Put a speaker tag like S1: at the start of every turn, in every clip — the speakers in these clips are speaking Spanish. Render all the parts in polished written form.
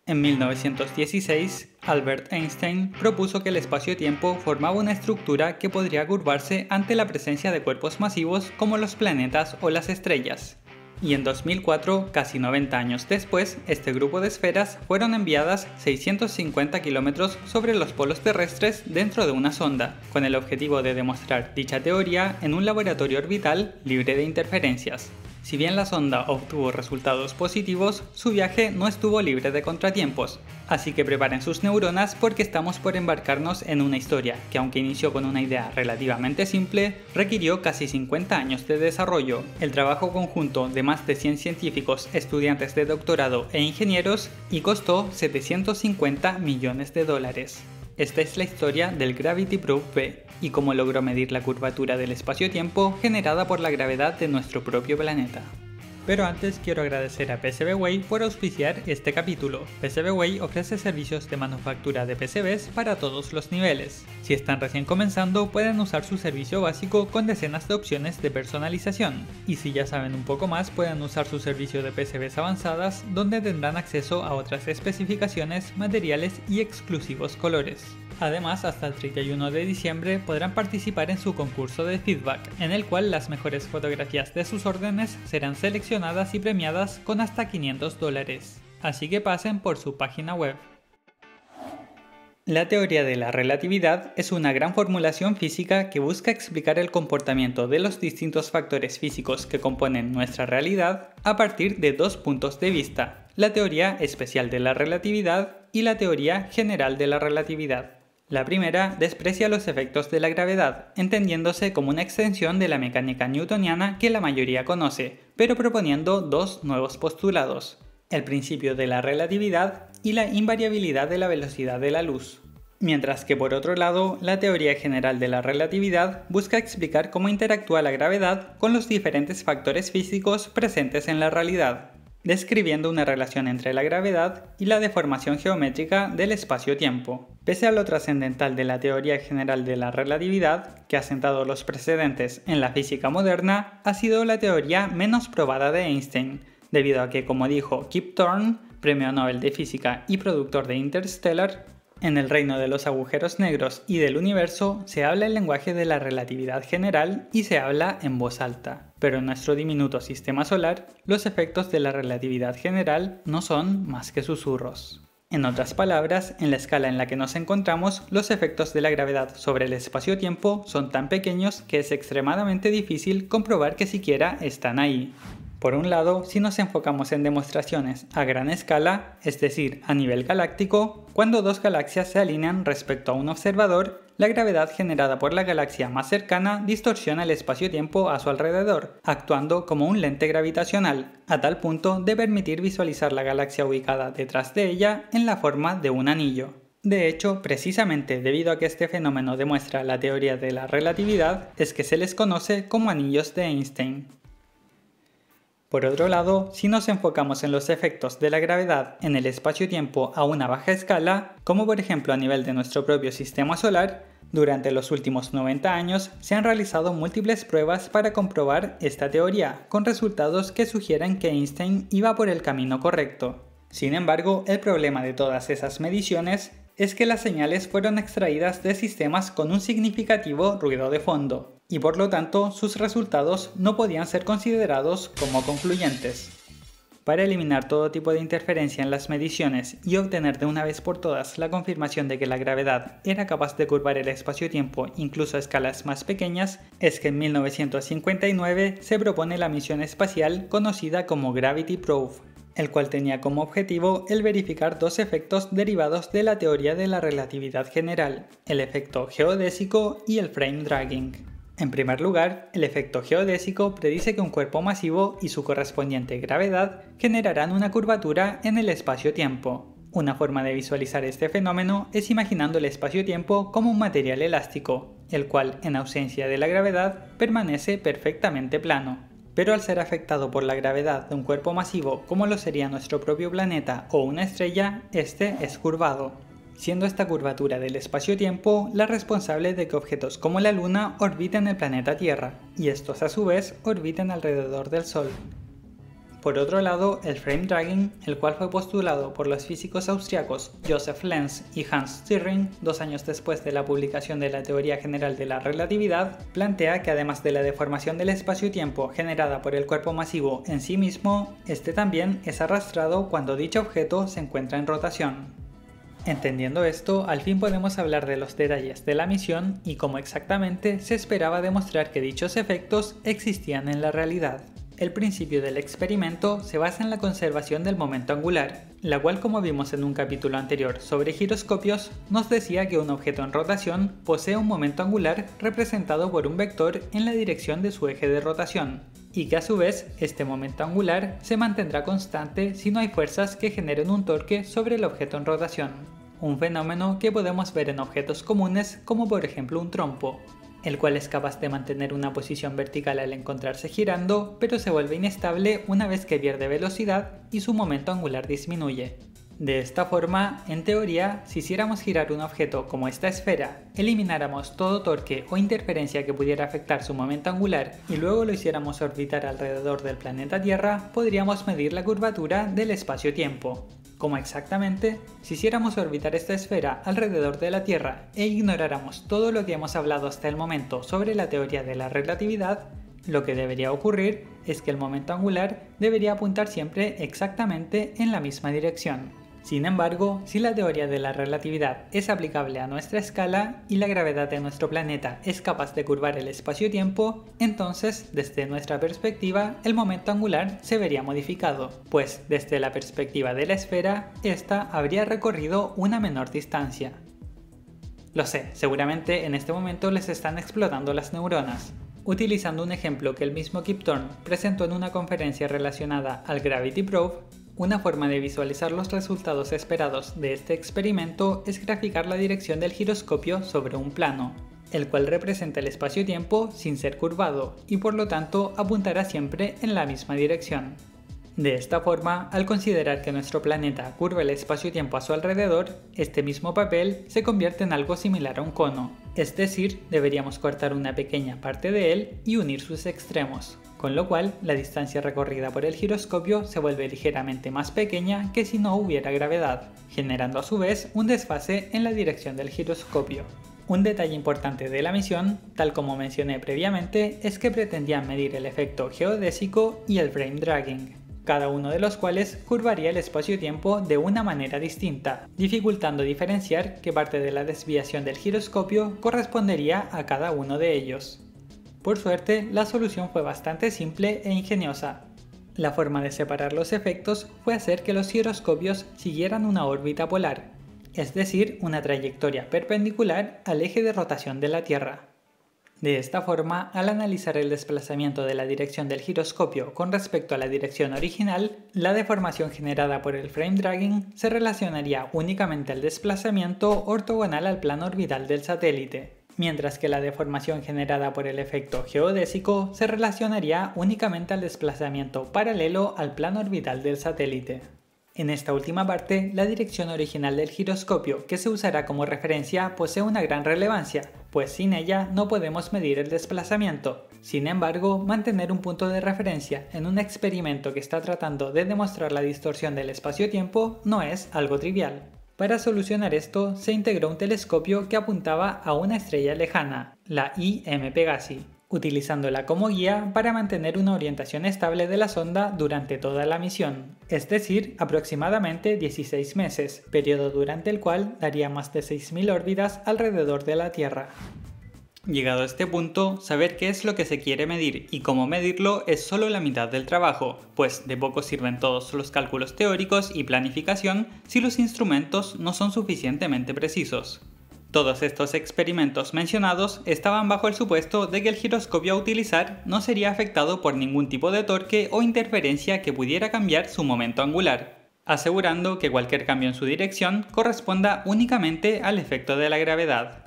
S1: En 1916, Albert Einstein propuso que el espacio-tiempo formaba una estructura que podría curvarse ante la presencia de cuerpos masivos como los planetas o las estrellas. Y en 2004, casi 90 años después, este grupo de esferas fueron enviadas 650 kilómetros sobre los polos terrestres dentro de una sonda, con el objetivo de demostrar dicha teoría en un laboratorio orbital libre de interferencias. Si bien la sonda obtuvo resultados positivos, su viaje no estuvo libre de contratiempos, así que preparen sus neuronas porque estamos por embarcarnos en una historia que, aunque inició con una idea relativamente simple, requirió casi 50 años de desarrollo, el trabajo conjunto de más de 100 científicos, estudiantes de doctorado e ingenieros, y costó $750 millones. Esta es la historia del Gravity Probe B y cómo logró medir la curvatura del espacio-tiempo generada por la gravedad de nuestro propio planeta. Pero antes quiero agradecer a PCBWay por auspiciar este capítulo. PCBWay ofrece servicios de manufactura de PCBs para todos los niveles. Si están recién comenzando, pueden usar su servicio básico con decenas de opciones de personalización. Y si ya saben un poco más, pueden usar su servicio de PCBs avanzadas, donde tendrán acceso a otras especificaciones, materiales y exclusivos colores. Además, hasta el 31 de diciembre podrán participar en su concurso de feedback, en el cual las mejores fotografías de sus órdenes serán seleccionadas y premiadas con hasta $500. Así que pasen por su página web. La teoría de la relatividad es una gran formulación física que busca explicar el comportamiento de los distintos factores físicos que componen nuestra realidad a partir de dos puntos de vista: la teoría especial de la relatividad y la teoría general de la relatividad. La primera desprecia los efectos de la gravedad, entendiéndose como una extensión de la mecánica newtoniana que la mayoría conoce, pero proponiendo dos nuevos postulados: el principio de la relatividad y la invariabilidad de la velocidad de la luz. Mientras que por otro lado, la teoría general de la relatividad busca explicar cómo interactúa la gravedad con los diferentes factores físicos presentes en la realidad, describiendo una relación entre la gravedad y la deformación geométrica del espacio-tiempo. Pese a lo trascendental de la teoría general de la relatividad, que ha sentado los precedentes en la física moderna, ha sido la teoría menos probada de Einstein, debido a que, como dijo Kip Thorne, premio Nobel de Física y productor de Interstellar, en el reino de los agujeros negros y del universo se habla el lenguaje de la relatividad general y se habla en voz alta. Pero en nuestro diminuto sistema solar, los efectos de la relatividad general no son más que susurros. En otras palabras, en la escala en la que nos encontramos, los efectos de la gravedad sobre el espacio-tiempo son tan pequeños que es extremadamente difícil comprobar que siquiera están ahí. Por un lado, si nos enfocamos en demostraciones a gran escala, es decir, a nivel galáctico, cuando dos galaxias se alinean respecto a un observador, la gravedad generada por la galaxia más cercana distorsiona el espacio-tiempo a su alrededor, actuando como un lente gravitacional, a tal punto de permitir visualizar la galaxia ubicada detrás de ella en la forma de un anillo. De hecho, precisamente debido a que este fenómeno demuestra la teoría de la relatividad, es que se les conoce como anillos de Einstein. Por otro lado, si nos enfocamos en los efectos de la gravedad en el espacio-tiempo a una baja escala, como por ejemplo a nivel de nuestro propio sistema solar, durante los últimos 90 años se han realizado múltiples pruebas para comprobar esta teoría, con resultados que sugieren que Einstein iba por el camino correcto. Sin embargo, el problema de todas esas mediciones es que las señales fueron extraídas de sistemas con un significativo ruido de fondo, y por lo tanto sus resultados no podían ser considerados como concluyentes. Para eliminar todo tipo de interferencia en las mediciones y obtener de una vez por todas la confirmación de que la gravedad era capaz de curvar el espacio-tiempo incluso a escalas más pequeñas, es que en 1959 se propone la misión espacial conocida como Gravity Probe, el cual tenía como objetivo el verificar dos efectos derivados de la teoría de la relatividad general, el efecto geodésico y el frame dragging. En primer lugar, el efecto geodésico predice que un cuerpo masivo y su correspondiente gravedad generarán una curvatura en el espacio-tiempo. Una forma de visualizar este fenómeno es imaginando el espacio-tiempo como un material elástico, el cual, en ausencia de la gravedad, permanece perfectamente plano. Pero al ser afectado por la gravedad de un cuerpo masivo como lo sería nuestro propio planeta o una estrella, este es curvado, siendo esta curvatura del espacio-tiempo la responsable de que objetos como la Luna orbiten el planeta Tierra, y estos a su vez orbiten alrededor del Sol. Por otro lado, el frame dragging, el cual fue postulado por los físicos austriacos Joseph Lenz y Hans Stirring 2 años después de la publicación de la teoría general de la relatividad, plantea que además de la deformación del espacio-tiempo generada por el cuerpo masivo en sí mismo, este también es arrastrado cuando dicho objeto se encuentra en rotación. Entendiendo esto, al fin podemos hablar de los detalles de la misión y cómo exactamente se esperaba demostrar que dichos efectos existían en la realidad. El principio del experimento se basa en la conservación del momento angular, la cual, como vimos en un capítulo anterior sobre giroscopios, nos decía que un objeto en rotación posee un momento angular representado por un vector en la dirección de su eje de rotación, y que a su vez este momento angular se mantendrá constante si no hay fuerzas que generen un torque sobre el objeto en rotación, un fenómeno que podemos ver en objetos comunes como por ejemplo un trompo, el cual es capaz de mantener una posición vertical al encontrarse girando, pero se vuelve inestable una vez que pierde velocidad y su momento angular disminuye. De esta forma, en teoría, si hiciéramos girar un objeto como esta esfera, elimináramos todo torque o interferencia que pudiera afectar su momento angular y luego lo hiciéramos orbitar alrededor del planeta Tierra, podríamos medir la curvatura del espacio-tiempo. Como exactamente, si hiciéramos orbitar esta esfera alrededor de la Tierra e ignoráramos todo lo que hemos hablado hasta el momento sobre la teoría de la relatividad, lo que debería ocurrir es que el momento angular debería apuntar siempre exactamente en la misma dirección. Sin embargo, si la teoría de la relatividad es aplicable a nuestra escala y la gravedad de nuestro planeta es capaz de curvar el espacio-tiempo, entonces, desde nuestra perspectiva, el momento angular se vería modificado, pues desde la perspectiva de la esfera, ésta habría recorrido una menor distancia. Lo sé, seguramente en este momento les están explotando las neuronas. Utilizando un ejemplo que el mismo Kip Thorne presentó en una conferencia relacionada al Gravity Probe, una forma de visualizar los resultados esperados de este experimento es graficar la dirección del giroscopio sobre un plano, el cual representa el espacio-tiempo sin ser curvado y por lo tanto apuntará siempre en la misma dirección. De esta forma, al considerar que nuestro planeta curva el espacio-tiempo a su alrededor, este mismo papel se convierte en algo similar a un cono, es decir, deberíamos cortar una pequeña parte de él y unir sus extremos, con lo cual la distancia recorrida por el giroscopio se vuelve ligeramente más pequeña que si no hubiera gravedad, generando a su vez un desfase en la dirección del giroscopio. Un detalle importante de la misión, tal como mencioné previamente, es que pretendían medir el efecto geodésico y el frame dragging, cada uno de los cuales curvaría el espacio-tiempo de una manera distinta, dificultando diferenciar qué parte de la desviación del giroscopio correspondería a cada uno de ellos. Por suerte, la solución fue bastante simple e ingeniosa. La forma de separar los efectos fue hacer que los giroscopios siguieran una órbita polar, es decir, una trayectoria perpendicular al eje de rotación de la Tierra. De esta forma, al analizar el desplazamiento de la dirección del giroscopio con respecto a la dirección original, la deformación generada por el frame dragging se relacionaría únicamente al desplazamiento ortogonal al plano orbital del satélite, mientras que la deformación generada por el efecto geodésico se relacionaría únicamente al desplazamiento paralelo al plano orbital del satélite. En esta última parte, la dirección original del giroscopio que se usará como referencia posee una gran relevancia, pues sin ella no podemos medir el desplazamiento. Sin embargo, mantener un punto de referencia en un experimento que está tratando de demostrar la distorsión del espacio-tiempo no es algo trivial. Para solucionar esto, se integró un telescopio que apuntaba a una estrella lejana, la I.M. Pegasi, utilizándola como guía para mantener una orientación estable de la sonda durante toda la misión, es decir, aproximadamente 16 meses, periodo durante el cual daría más de 6.000 órbitas alrededor de la Tierra. Llegado a este punto, saber qué es lo que se quiere medir y cómo medirlo es solo la mitad del trabajo, pues de poco sirven todos los cálculos teóricos y planificación si los instrumentos no son suficientemente precisos. Todos estos experimentos mencionados estaban bajo el supuesto de que el giroscopio a utilizar no sería afectado por ningún tipo de torque o interferencia que pudiera cambiar su momento angular, asegurando que cualquier cambio en su dirección corresponda únicamente al efecto de la gravedad.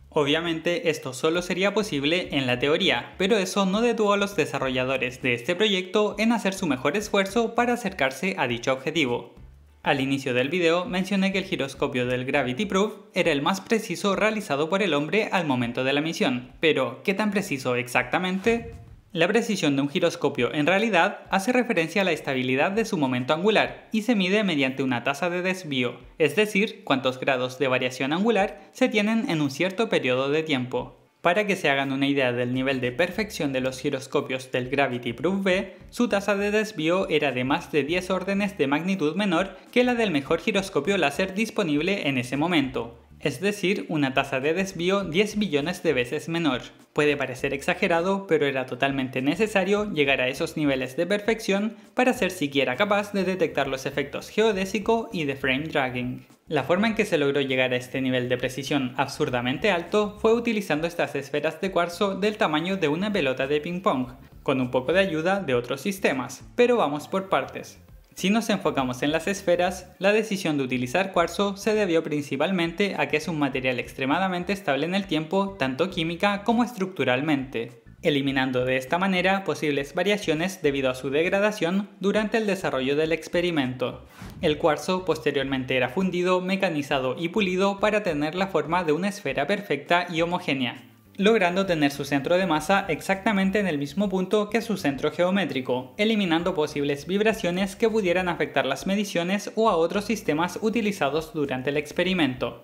S1: Obviamente esto solo sería posible en la teoría, pero eso no detuvo a los desarrolladores de este proyecto en hacer su mejor esfuerzo para acercarse a dicho objetivo. Al inicio del video mencioné que el giroscopio del Gravity Probe era el más preciso realizado por el hombre al momento de la misión, pero ¿qué tan preciso exactamente? La precisión de un giroscopio en realidad hace referencia a la estabilidad de su momento angular y se mide mediante una tasa de desvío, es decir, cuántos grados de variación angular se tienen en un cierto periodo de tiempo. Para que se hagan una idea del nivel de perfección de los giroscopios del Gravity Proof B, su tasa de desvío era de más de 10 órdenes de magnitud menor que la del mejor giroscopio láser disponible en ese momento. Es decir, una tasa de desvío 10 billones de veces menor. Puede parecer exagerado, pero era totalmente necesario llegar a esos niveles de perfección para ser siquiera capaz de detectar los efectos geodésico y de frame dragging. La forma en que se logró llegar a este nivel de precisión absurdamente alto fue utilizando estas esferas de cuarzo del tamaño de una pelota de ping pong, con un poco de ayuda de otros sistemas, pero vamos por partes. Si nos enfocamos en las esferas, la decisión de utilizar cuarzo se debió principalmente a que es un material extremadamente estable en el tiempo, tanto química como estructuralmente, eliminando de esta manera posibles variaciones debido a su degradación durante el desarrollo del experimento. El cuarzo posteriormente era fundido, mecanizado y pulido para tener la forma de una esfera perfecta y homogénea, logrando tener su centro de masa exactamente en el mismo punto que su centro geométrico, eliminando posibles vibraciones que pudieran afectar las mediciones o a otros sistemas utilizados durante el experimento.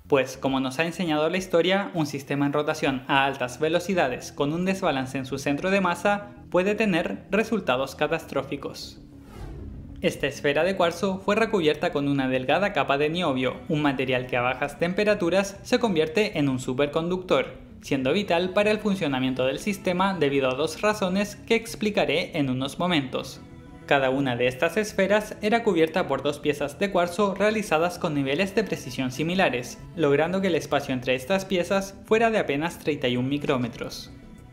S1: Pues, como nos ha enseñado la historia, un sistema en rotación a altas velocidades con un desbalance en su centro de masa puede tener resultados catastróficos. Esta esfera de cuarzo fue recubierta con una delgada capa de niobio, un material que a bajas temperaturas se convierte en un superconductor, siendo vital para el funcionamiento del sistema debido a dos razones que explicaré en unos momentos. Cada una de estas esferas era cubierta por dos piezas de cuarzo realizadas con niveles de precisión similares, logrando que el espacio entre estas piezas fuera de apenas 31 micrómetros.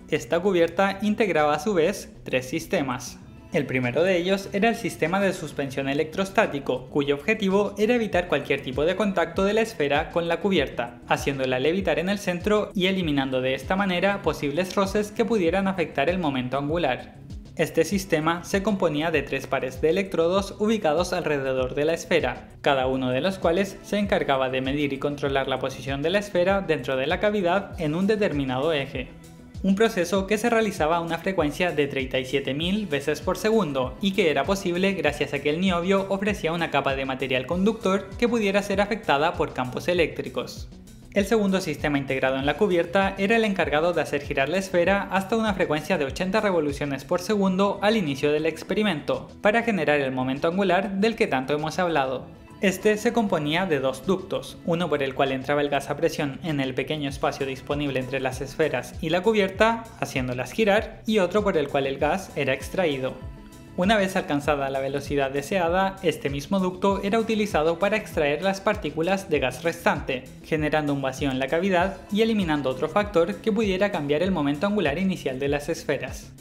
S1: Esta cubierta integraba a su vez tres sistemas. El primero de ellos era el sistema de suspensión electrostático, cuyo objetivo era evitar cualquier tipo de contacto de la esfera con la cubierta, haciéndola levitar en el centro y eliminando de esta manera posibles roces que pudieran afectar el momento angular. Este sistema se componía de tres pares de electrodos ubicados alrededor de la esfera, cada uno de los cuales se encargaba de medir y controlar la posición de la esfera dentro de la cavidad en un determinado eje. Un proceso que se realizaba a una frecuencia de 37.000 veces por segundo y que era posible gracias a que el niobio ofrecía una capa de material conductor que pudiera ser afectada por campos eléctricos. El segundo sistema integrado en la cubierta era el encargado de hacer girar la esfera hasta una frecuencia de 80 revoluciones por segundo al inicio del experimento, para generar el momento angular del que tanto hemos hablado. Este se componía de dos ductos, uno por el cual entraba el gas a presión en el pequeño espacio disponible entre las esferas y la cubierta, haciéndolas girar, y otro por el cual el gas era extraído. Una vez alcanzada la velocidad deseada, este mismo ducto era utilizado para extraer las partículas de gas restante, generando un vacío en la cavidad y eliminando otro factor que pudiera cambiar el momento angular inicial de las esferas.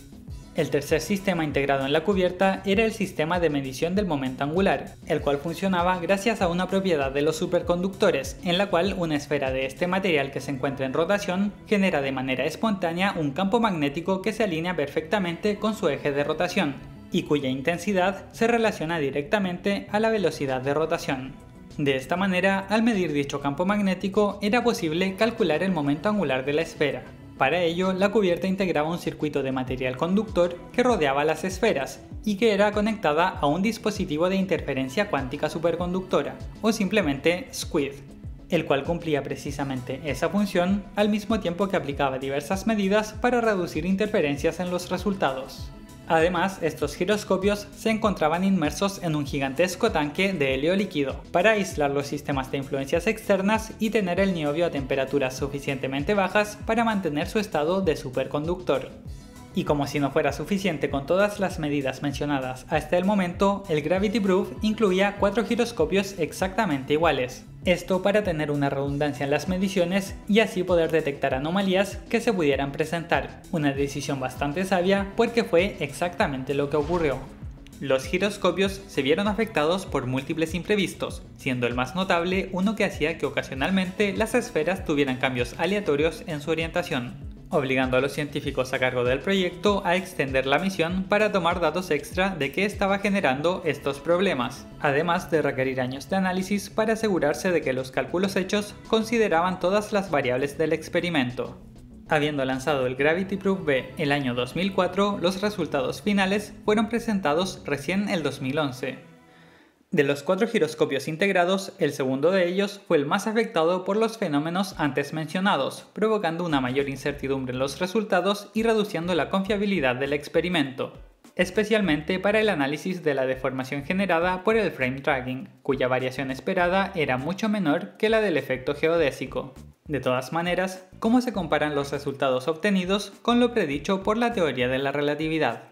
S1: El tercer sistema integrado en la cubierta era el sistema de medición del momento angular, el cual funcionaba gracias a una propiedad de los superconductores, en la cual una esfera de este material que se encuentra en rotación genera de manera espontánea un campo magnético que se alinea perfectamente con su eje de rotación, y cuya intensidad se relaciona directamente a la velocidad de rotación. De esta manera, al medir dicho campo magnético, era posible calcular el momento angular de la esfera. Para ello, la cubierta integraba un circuito de material conductor que rodeaba las esferas y que era conectada a un dispositivo de interferencia cuántica superconductora, o simplemente SQUID, el cual cumplía precisamente esa función al mismo tiempo que aplicaba diversas medidas para reducir interferencias en los resultados. Además, estos giroscopios se encontraban inmersos en un gigantesco tanque de helio líquido para aislar los sistemas de influencias externas y tener el niobio a temperaturas suficientemente bajas para mantener su estado de superconductor. Y como si no fuera suficiente con todas las medidas mencionadas hasta el momento, el Gravity Proof incluía 4 giroscopios exactamente iguales. Esto para tener una redundancia en las mediciones y así poder detectar anomalías que se pudieran presentar. Una decisión bastante sabia porque fue exactamente lo que ocurrió. Los giroscopios se vieron afectados por múltiples imprevistos, siendo el más notable uno que hacía que ocasionalmente las esferas tuvieran cambios aleatorios en su orientación, obligando a los científicos a cargo del proyecto a extender la misión para tomar datos extra de qué estaba generando estos problemas, además de requerir años de análisis para asegurarse de que los cálculos hechos consideraban todas las variables del experimento. Habiendo lanzado el Gravity Proof B el año 2004, los resultados finales fueron presentados recién el 2011. De los 4 giroscopios integrados, el segundo de ellos fue el más afectado por los fenómenos antes mencionados, provocando una mayor incertidumbre en los resultados y reduciendo la confiabilidad del experimento, especialmente para el análisis de la deformación generada por el frame tracking, cuya variación esperada era mucho menor que la del efecto geodésico. De todas maneras, ¿cómo se comparan los resultados obtenidos con lo predicho por la teoría de la relatividad?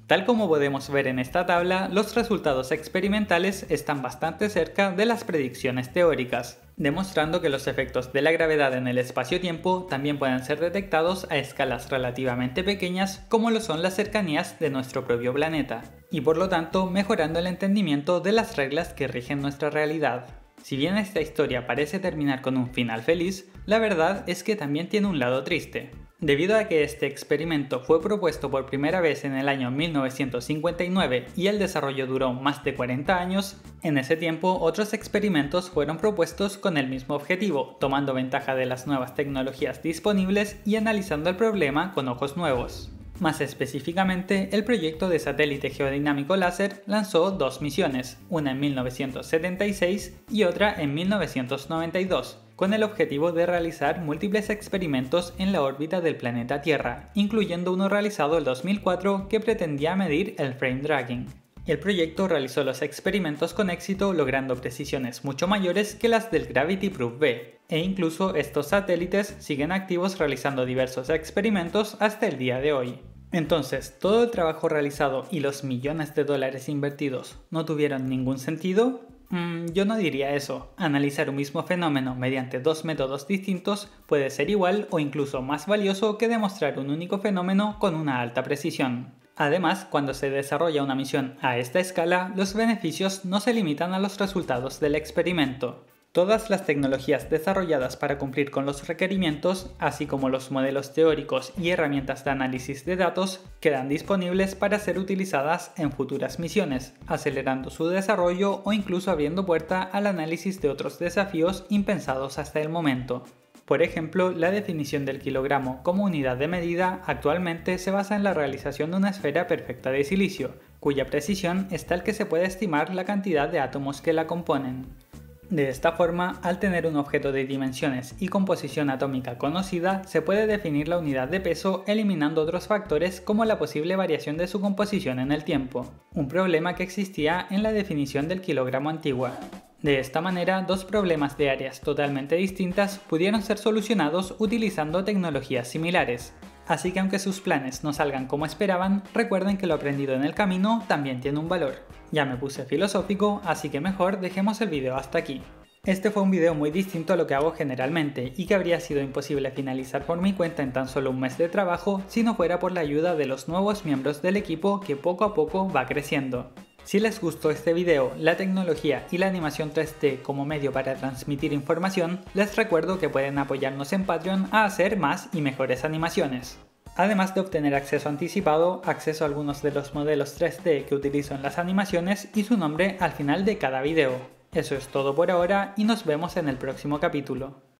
S1: Tal como podemos ver en esta tabla, los resultados experimentales están bastante cerca de las predicciones teóricas, demostrando que los efectos de la gravedad en el espacio-tiempo también pueden ser detectados a escalas relativamente pequeñas como lo son las cercanías de nuestro propio planeta, y por lo tanto mejorando el entendimiento de las reglas que rigen nuestra realidad. Si bien esta historia parece terminar con un final feliz, la verdad es que también tiene un lado triste. Debido a que este experimento fue propuesto por primera vez en el año 1959 y el desarrollo duró más de 40 años, en ese tiempo otros experimentos fueron propuestos con el mismo objetivo, tomando ventaja de las nuevas tecnologías disponibles y analizando el problema con ojos nuevos. Más específicamente, el proyecto de satélite geodinámico láser lanzó 2 misiones, una en 1976 y otra en 1992, con el objetivo de realizar múltiples experimentos en la órbita del planeta Tierra, incluyendo uno realizado en 2004 que pretendía medir el frame tracking. El proyecto realizó los experimentos con éxito, logrando precisiones mucho mayores que las del Gravity Proof B, e incluso estos satélites siguen activos realizando diversos experimentos hasta el día de hoy. Entonces, ¿todo el trabajo realizado y los millones de dólares invertidos no tuvieron ningún sentido? Yo no diría eso. Analizar un mismo fenómeno mediante 2 métodos distintos puede ser igual o incluso más valioso que demostrar un único fenómeno con una alta precisión. Además, cuando se desarrolla una misión a esta escala, los beneficios no se limitan a los resultados del experimento. Todas las tecnologías desarrolladas para cumplir con los requerimientos, así como los modelos teóricos y herramientas de análisis de datos, quedan disponibles para ser utilizadas en futuras misiones, acelerando su desarrollo o incluso abriendo puerta al análisis de otros desafíos impensados hasta el momento. Por ejemplo, la definición del kilogramo como unidad de medida actualmente se basa en la realización de una esfera perfecta de silicio, cuya precisión es tal que se puede estimar la cantidad de átomos que la componen. De esta forma, al tener un objeto de dimensiones y composición atómica conocida, se puede definir la unidad de peso eliminando otros factores como la posible variación de su composición en el tiempo, un problema que existía en la definición del kilogramo antigua. De esta manera, 2 problemas de áreas totalmente distintas pudieron ser solucionados utilizando tecnologías similares. Así que aunque sus planes no salgan como esperaban, recuerden que lo aprendido en el camino también tiene un valor. Ya me puse filosófico, así que mejor dejemos el video hasta aquí. Este fue un video muy distinto a lo que hago generalmente y que habría sido imposible finalizar por mi cuenta en tan solo un mes de trabajo si no fuera por la ayuda de los nuevos miembros del equipo que poco a poco va creciendo. Si les gustó este video, la tecnología y la animación 3D como medio para transmitir información, les recuerdo que pueden apoyarnos en Patreon a hacer más y mejores animaciones. Además de obtener acceso anticipado, acceso a algunos de los modelos 3D que utilizo en las animaciones y su nombre al final de cada video. Eso es todo por ahora y nos vemos en el próximo capítulo.